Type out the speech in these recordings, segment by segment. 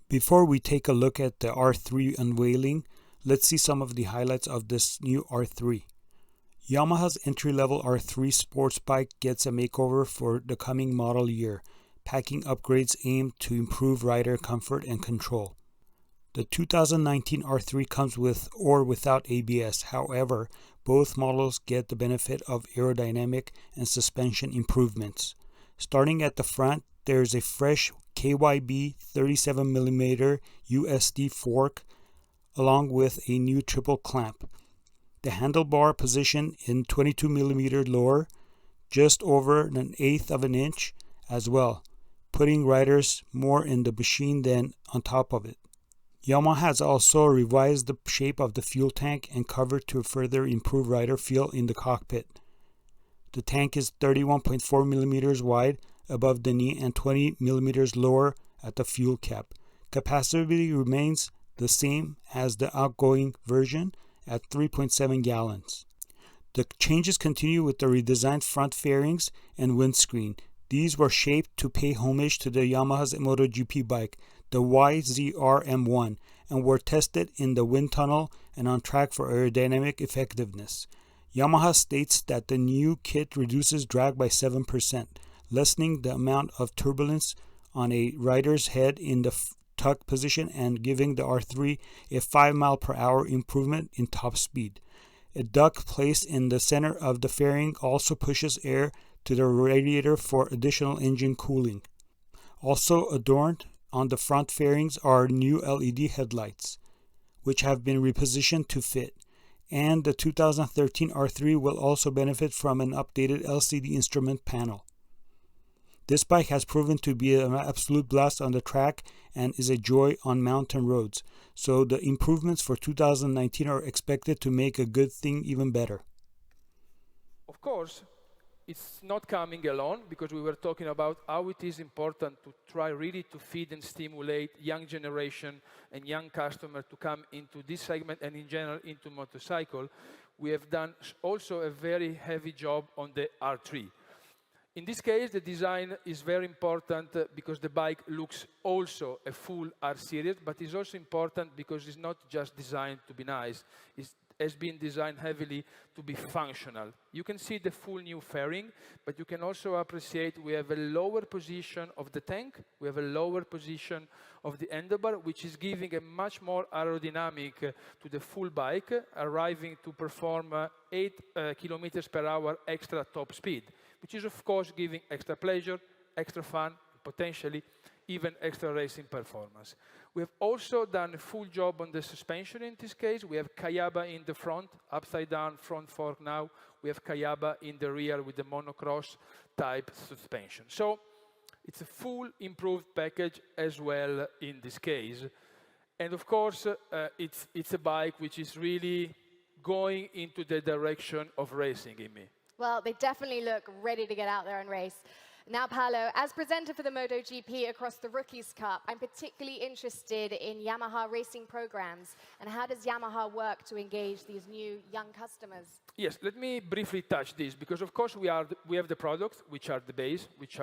Before we take a look at the R3 Unveiling, let's see some of the highlights of this new R3. Yamaha's entry-level R3 sports bike gets a makeover for the coming model year, packing upgrades aimed to improve rider comfort and control. The 2019 R3 comes with or without ABS. However, both models get the benefit of aerodynamic and suspension improvements. Starting at the front, there's a fresh KYB 37mm USD fork along with a new triple clamp. The handlebar position in 22mm lower, just over an eighth of an inch as well, putting riders more in the machine than on top of it. Yamaha has also revised the shape of the fuel tank and cover to further improve rider feel in the cockpit. The tank is 31.4mm wide above the knee and 20mm lower at the fuel cap. Capacity remains the same as the outgoing version at 3.7 gallons. The changes continue with the redesigned front fairings and windscreen. These were shaped to pay homage to the Yamaha's MotoGP bike, the YZR-M1, and were tested in the wind tunnel and on track for aerodynamic effectiveness. Yamaha states that the new kit reduces drag by 7%, lessening the amount of turbulence on a rider's head in the tuck position and giving the R3 a 5 mph improvement in top speed. A duct placed in the center of the fairing also pushes air to the radiator for additional engine cooling. Also adorned on the front fairings are new LED headlights, which have been repositioned to fit, and the 2013 R3 will also benefit from an updated LCD instrument panel. This bike has proven to be an absolute blast on the track and is a joy on mountain roads, so the improvements for 2019 are expected to make a good thing even better. Of course, it's not coming alone, because we were talking about how it is important to try really to feed and stimulate young generation and young customer to come into this segment and in general into motorcycle. We have done also a very heavy job on the R3. In this case, the design is very important because the bike looks also a full R-Series, but is also important because it's not just designed to be nice. It has been designed heavily to be functional. You can see the full new fairing, but you can also appreciate we have a lower position of the tank, we have a lower position of the handlebar, which is giving a much more aerodynamic to the full bike, arriving to perform 8 km/h extra top speed, which is of course giving extra pleasure, extra fun, potentially even extra racing performance. We have also done a full job on the suspension in this case. We have Kayaba in the front, upside down front fork now. We have Kayaba in the rear with the Monocross type suspension. So it's a full improved package as well in this case. And of course, it's a bike which is really going into the direction of racing, Imi. Well, they definitely look ready to get out there and race. Now, Paolo, as presenter for the MotoGP across the Rookies Cup, I'm particularly interested in Yamaha racing programs and how does Yamaha work to engage these new young customers? Yes, let me briefly touch this because, of course, we have the products, which are the base, which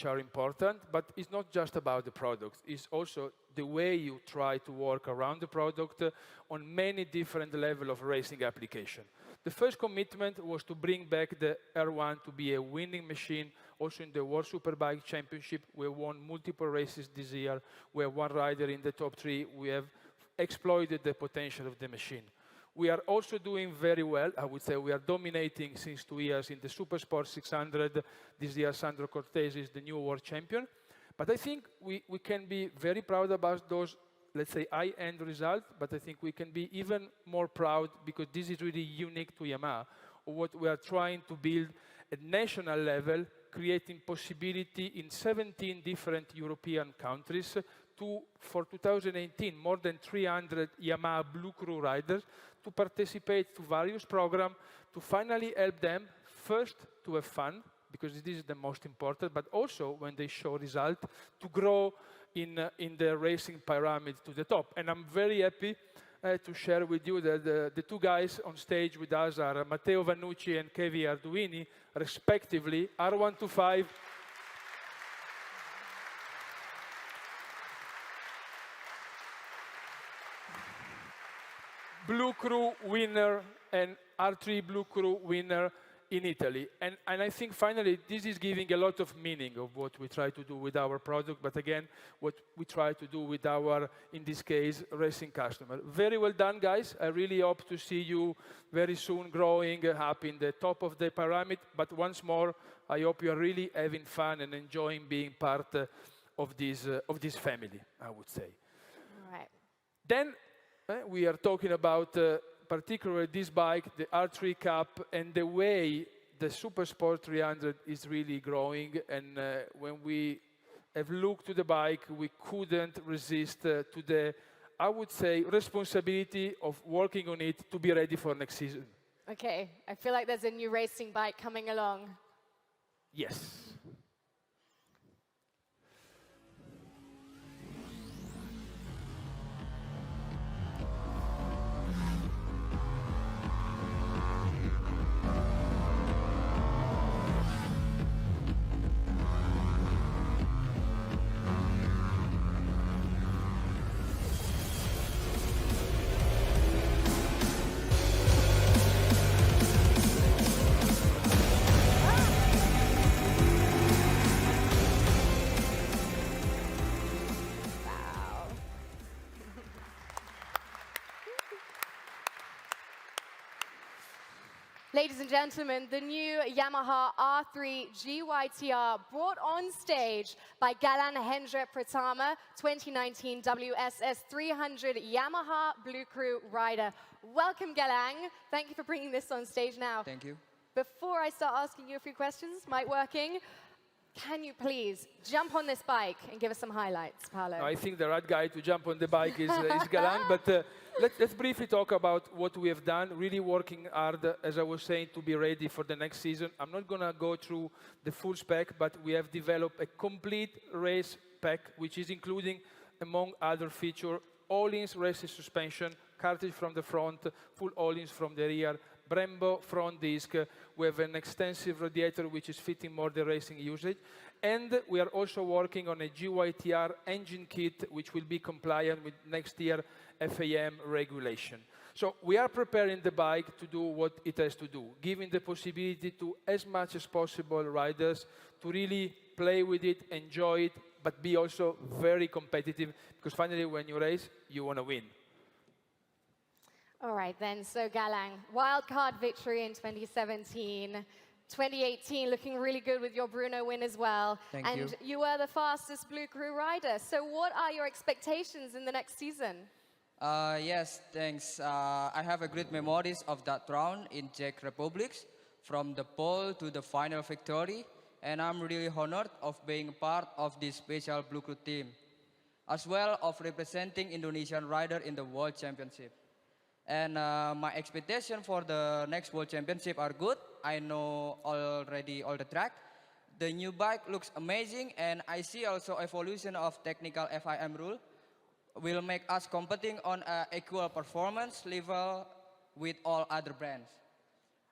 are important, but it's not just about the product. It's also the way you try to work around the product on many different levels of racing application. The first commitment was to bring back the R1 to be a winning machine. Also in the World Superbike Championship, we won multiple races this year. We have one rider in the top 3. We have exploited the potential of the machine. We are also doing very well. I would say we are dominating since 2 years in the Supersport 600. This year, Sandro Cortese is the new world champion. But I think we can be very proud about those, let's say, high-end results, but I think we can be even more proud because this is really unique to Yamaha, of what we are trying to build at national level, creating possibility in 17 different European countries for 2018, more than 300 Yamaha Blue Crew riders to participate to various programs to finally help them, first, to have fun, because this is the most important, but also when they show result, to grow in the racing pyramid to the top. And I'm very happy to share with you that the two guys on stage with us are Matteo Vannucci and Kevi Arduini, respectively, R125. Blue Crew winner and R3 Blue Crew winner in Italy. And I think finally this is giving a lot of meaning of what we try to do with our product, but again, what we try to do with our, in this case, racing customer. Very well done, guys. I really hope to see you very soon growing up in the top of the pyramid, but once more, I hope you are really having fun and enjoying being part of this family, I would say. All right. Then we are talking about particularly this bike, the R3 Cup, and the way the Supersport 300 is really growing. And when we have looked to the bike, we couldn't resist to the, I would say, responsibility of working on it to be ready for next season. Okay, I feel like there's a new racing bike coming along. Yes. Ladies and gentlemen, the new Yamaha R3 GYTR brought on stage by Galan Hendra Pratama, 2019 WSS 300 Yamaha Blue Crew rider. Welcome, Galang. Thank you for bringing this on stage now. Thank you. Before I start asking you a few questions, mic working, can you please jump on this bike and give us some highlights, Paolo? I think the right guy to jump on the bike is Galan, but let's briefly talk about what we have done, really working hard, as I was saying, to be ready for the next season. I'm not going to go through the full spec, but we have developed a complete race pack, which is including, among other features, all-ins racing suspension, cartridge from the front, full all-ins from the rear, Brembo front disc. We have an extensive radiator which is fitting more the racing usage. And we are also working on a GYTR engine kit which will be compliant with next year FAM regulation. So we are preparing the bike to do what it has to do, giving the possibility to as much as possible riders to really play with it, enjoy it, but be also very competitive, because finally when you race, you want to win. All right then, so Galang, wildcard victory in 2017. 2018 looking really good with your Bruno win as well. Thank you. And you were the fastest Blue Crew rider. So what are your expectations in the next season? Yes, thanks. I have a great memories of that round in Czech Republic, from the pole to the final victory, and I'm really honored of being part of this special Blue Crew team, as well of representing Indonesian rider in the World Championship. And my expectation for the next World Championship are good. I know already all the track. The new bike looks amazing, and I see also evolution of technical FIM rule will make us competing on an equal performance level with all other brands.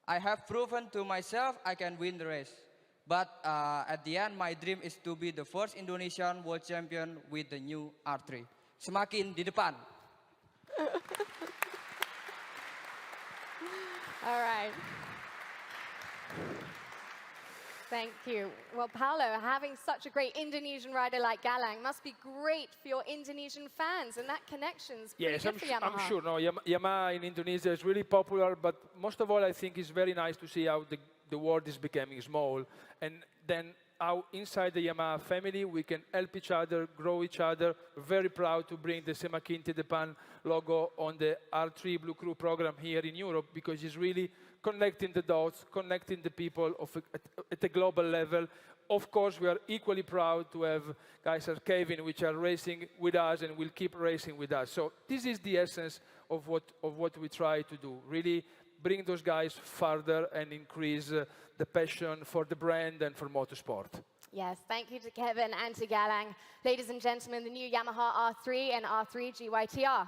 I have proven to myself I can win the race. But at the end, my dream is to be the first Indonesian world champion with the new R3. Semakin di depan. All right. Thank you. Well, Paolo, having such a great Indonesian rider like Galang must be great for your Indonesian fans, and that connection's pretty good for Yamaha. I'm sure. No, Yamaha in Indonesia is really popular, but most of all, I think it's very nice to see how the world is becoming small, and then how inside the Yamaha family we can help each other, grow each other. Very proud to bring the Semakin di Depan logo on the R3 Blue Crew program here in Europe, because it's really connecting the dots, connecting the people at a global level. Of course, we are equally proud to have guys like Kevin, which are racing with us and will keep racing with us. So this is the essence of what we try to do, really bring those guys further and increase the passion for the brand and for motorsport. Yes, thank you to Kevin and to Galang. Ladies and gentlemen, the new Yamaha R3 and R3 GYTR.